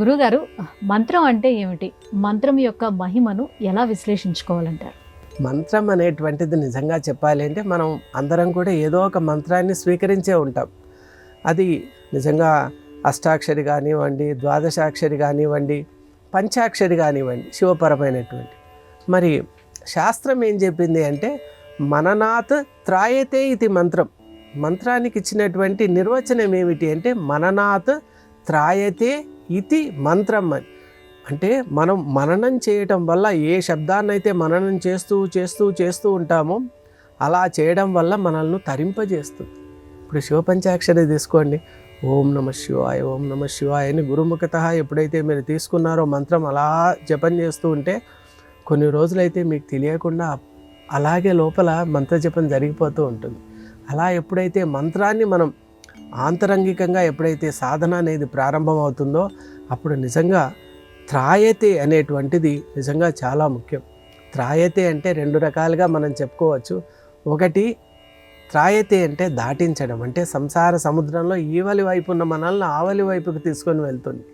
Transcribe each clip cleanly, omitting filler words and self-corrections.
గురుగారు, మంత్రం అంటే ఏమిటి? మంత్రం యొక్క మహిమను ఎలా విశ్లేషించుకోవాలంటారు? మంత్రం అనేటువంటిది నిజంగా చెప్పాలి అంటే మనం అందరం కూడా ఏదో ఒక మంత్రాన్ని స్వీకరించే ఉంటాం. అది నిజంగా అష్టాక్షరి కానివ్వండి, ద్వాదశాక్షరి కానివ్వండి, పంచాక్షరి కానివ్వండి, శివపరమైనటువంటి. మరి శాస్త్రం ఏం చెప్పింది అంటే మననాత్ త్రాయతే ఇది మంత్రం. మంత్రానికి ఇచ్చినటువంటి నిర్వచనం ఏమిటి అంటే మననాత్ త్రాయతే ఇది మంత్రం అని. అంటే మనం మననం చేయటం వల్ల ఏ శబ్దాన్నైతే మననం చేస్తూ ఉంటామో అలా చేయడం వల్ల మనల్ని తరింపజేస్తుంది. ఇప్పుడు శివపంచాక్షరి తీసుకోండి, ఓం నమ శివాయ ఓం నమ శివాయ అని గురుముఖత ఎప్పుడైతే మీరు తీసుకున్నారో మంత్రం అలా జపం చేస్తూ ఉంటే కొన్ని రోజులైతే మీకు తెలియకుండా అలాగే లోపల మంత్రజపం జరిగిపోతూ ఉంటుంది. అలా ఎప్పుడైతే మంత్రాన్ని మనం ఆంతరంగికంగా ఎప్పుడైతే సాధన అనేది ప్రారంభమవుతుందో అప్పుడు నిజంగా త్రాయతే అనేటువంటిది నిజంగా చాలా ముఖ్యం. త్రాయతే అంటే రెండు రకాలుగా మనం చెప్పుకోవచ్చు. ఒకటి త్రాయతే అంటే దాటించడం, అంటే సంసార సముద్రంలో ఈవలి వైపు ఉన్న మనల్ని ఆవలి వైపుకి తీసుకొని వెళ్తుంది.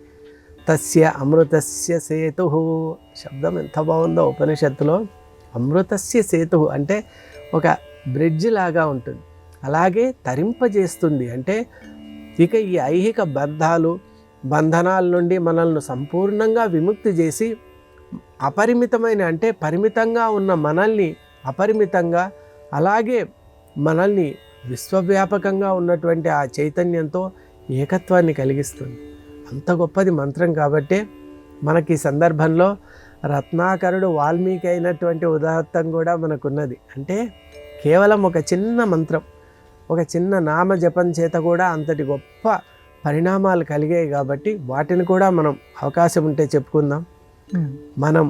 తస్య అమృతస్య సేతు, శబ్దం ఎంత బాగుందో ఉపనిషత్తులో. అమృతస్య సేతు అంటే ఒక బ్రిడ్జ్ లాగా ఉంటుంది, అలాగే తరింపజేస్తుంది. అంటే ఇక ఈ ఐహిక బంధనాల నుండి మనల్ని సంపూర్ణంగా విముక్తి చేసి అపరిమితమైన అంటే పరిమితంగా ఉన్న మనల్ని అపరిమితంగా, అలాగే మనల్ని విశ్వవ్యాపకంగా ఉన్నటువంటి ఆ చైతన్యంతో ఏకత్వాన్ని కలిగిస్తుంది. అంత గొప్పది మంత్రం. కాబట్టి మనకి ఈ సందర్భంలో రత్నాకరుడు వాల్మీకి అయినటువంటి ఉదాత్తం కూడా మనకున్నది. అంటే కేవలం ఒక చిన్న మంత్రం, ఒక చిన్న నామ జపం చేత కూడా అంతటి గొప్ప పరిణామాలు కలిగాయి. కాబట్టి వాటిని కూడా మనం అవకాశం ఉంటే చెప్పుకుందాం. మనం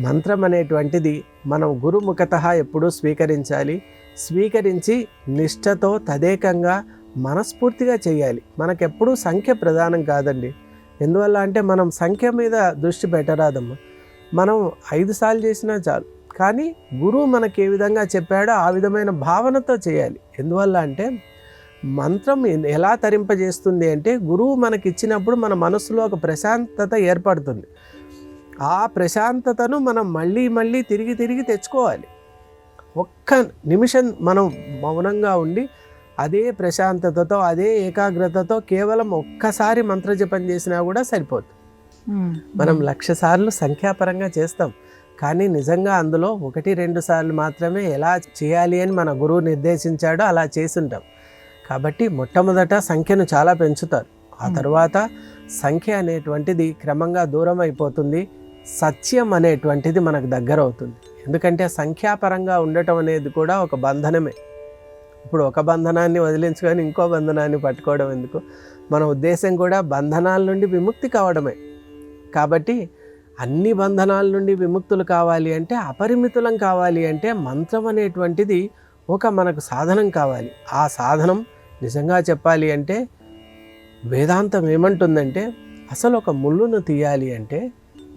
మంత్రం అనేటువంటిది మనం గురుముఖత ఎప్పుడూ స్వీకరించాలి. స్వీకరించి నిష్ఠతో తదేకంగా మనస్ఫూర్తిగా చేయాలి. మనకెప్పుడూ సంఖ్య ప్రధానం కాదండి. ఎందువల్ల అంటే మనం సంఖ్య మీద దృష్టి పెట్టరాదమ్మా. మనం 5 సార్లు చేసినా చాలు, కానీ గురువు మనకి ఏ విధంగా చెప్పాడో ఆ విధమైన భావనతో చేయాలి. ఎందువల్ల అంటే మంత్రం ఎలా తరింపజేస్తుంది అంటే గురువు మనకి ఇచ్చినప్పుడు మన మనసులో ఒక ప్రశాంతత ఏర్పడుతుంది. ఆ ప్రశాంతతను మనం మళ్ళీ తిరిగి తెచ్చుకోవాలి. ఒక్క నిమిషం మనం మౌనంగా ఉండి అదే ప్రశాంతతతో అదే ఏకాగ్రతతో కేవలం ఒక్కసారి మంత్రజపం చేసినా కూడా సరిపోతుంది. మనం 1,00,000 సార్లు సంఖ్యాపరంగా చేస్తాం, కానీ నిజంగా అందులో 1-2 సార్లు మాత్రమే ఎలా చేయాలి అని మన గురువు నిర్దేశించాడో అలా చేసుంటాం. కాబట్టి మొట్టమొదట సంఖ్యను చాలా పెంచుతారు, ఆ తర్వాత సంఖ్య అనేటువంటిది క్రమంగా దూరం అయిపోతుంది. సత్యం అనేటువంటిది మనకు దగ్గర అవుతుంది. ఎందుకంటే సంఖ్యాపరంగా ఉండటం అనేది కూడా ఒక బంధనమే. ఇప్పుడు ఒక బంధనాన్ని వదిలించుకొని ఇంకో బంధనాన్ని పట్టుకోవడం ఎందుకు? మన ఉద్దేశం కూడా బంధనాల నుండి విముక్తి కావడమే. కాబట్టి అన్ని బంధనాల నుండి విముక్తులు కావాలి అంటే, అపరిమితులం కావాలి అంటే మంత్రం అనేటువంటిది ఒక మనకు సాధనం కావాలి. ఆ సాధనం నిజంగా చెప్పాలి అంటే వేదాంతం ఏమంటుందంటే అసలు ఒక ముళ్ళును తీయాలి అంటే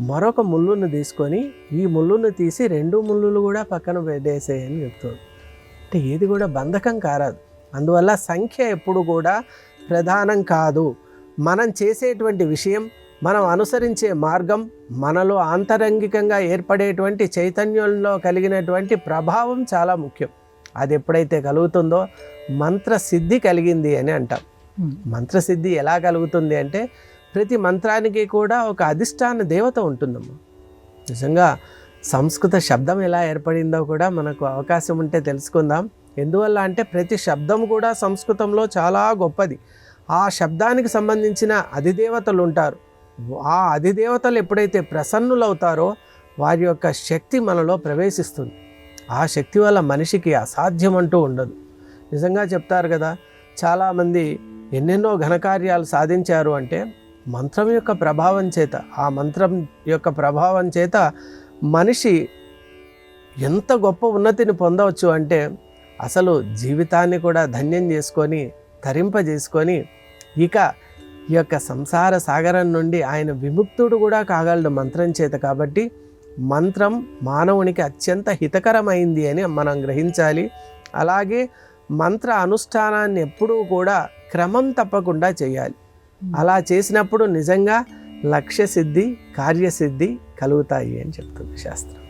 మరొక ముళ్ళును తీసుకొని ఈ ముళ్ళును తీసి 2 ముళ్ళులు కూడా పక్కన పెట్టేసేయని చెప్తుంది. అంటే ఏది కూడా బంధకం కారాదు. అందువల్ల సంఖ్య ఎప్పుడు కూడా ప్రధానం కాదు. మనం చేసేటువంటి విషయం, మనం అనుసరించే మార్గం, మనలో ఆంతరంగికంగా ఏర్పడేటువంటి చైతన్యంలో కలిగినటువంటి ప్రభావం చాలా ముఖ్యం. అది ఎప్పుడైతే కలుగుతుందో మంత్రసిద్ధి కలిగింది అని అంటాం. మంత్రసిద్ధి ఎలా కలుగుతుంది అంటే ప్రతి మంత్రానికి కూడా ఒక అధిష్టాన దేవత ఉంటుందమ్మా. నిజంగా సంస్కృత శబ్దం ఎలా ఏర్పడిందో కూడా మనకు అవకాశం ఉంటే తెలుసుకుందాం. ఎందువల్ల అంటే ప్రతి శబ్దం కూడా సంస్కృతంలో చాలా గొప్పది. ఆ శబ్దానికి సంబంధించిన అధిదేవతలు ఉంటారు. ఆ అధిదేవతలు ఎప్పుడైతే ప్రసన్నులవుతారో వారి యొక్క శక్తి మనలో ప్రవేశిస్తుంది. ఆ శక్తి వల్ల మనిషికి అసాధ్యం అంటూ ఉండదు. నిజంగా చెప్తారు కదా, చాలామంది ఎన్నెన్నో ఘనకార్యాలు సాధించారు అంటే మంత్రం యొక్క ప్రభావం చేత. ఆ మంత్రం యొక్క ప్రభావం చేత మనిషి ఎంత గొప్ప ఉన్నతిని పొందవచ్చు అంటే అసలు జీవితాన్ని కూడా ధన్యం చేసుకొని తరింపజేసుకొని ఇక ఈ యొక్క సంసార సాగరం నుండి ఆయన విముక్తుడు కూడా కాగలడు మంత్రం చేత. కాబట్టి మంత్రం మానవునికి అత్యంత హితకరమైంది అని మనం గ్రహించాలి. అలాగే మంత్ర అనుష్ఠానాన్ని ఎప్పుడూ కూడా క్రమం తప్పకుండా చేయాలి. అలా చేసినప్పుడు నిజంగా లక్ష్య సిద్ధి కార్యసిద్ధి కలుగుతాయి అని చెప్తుంది శాస్త్రం.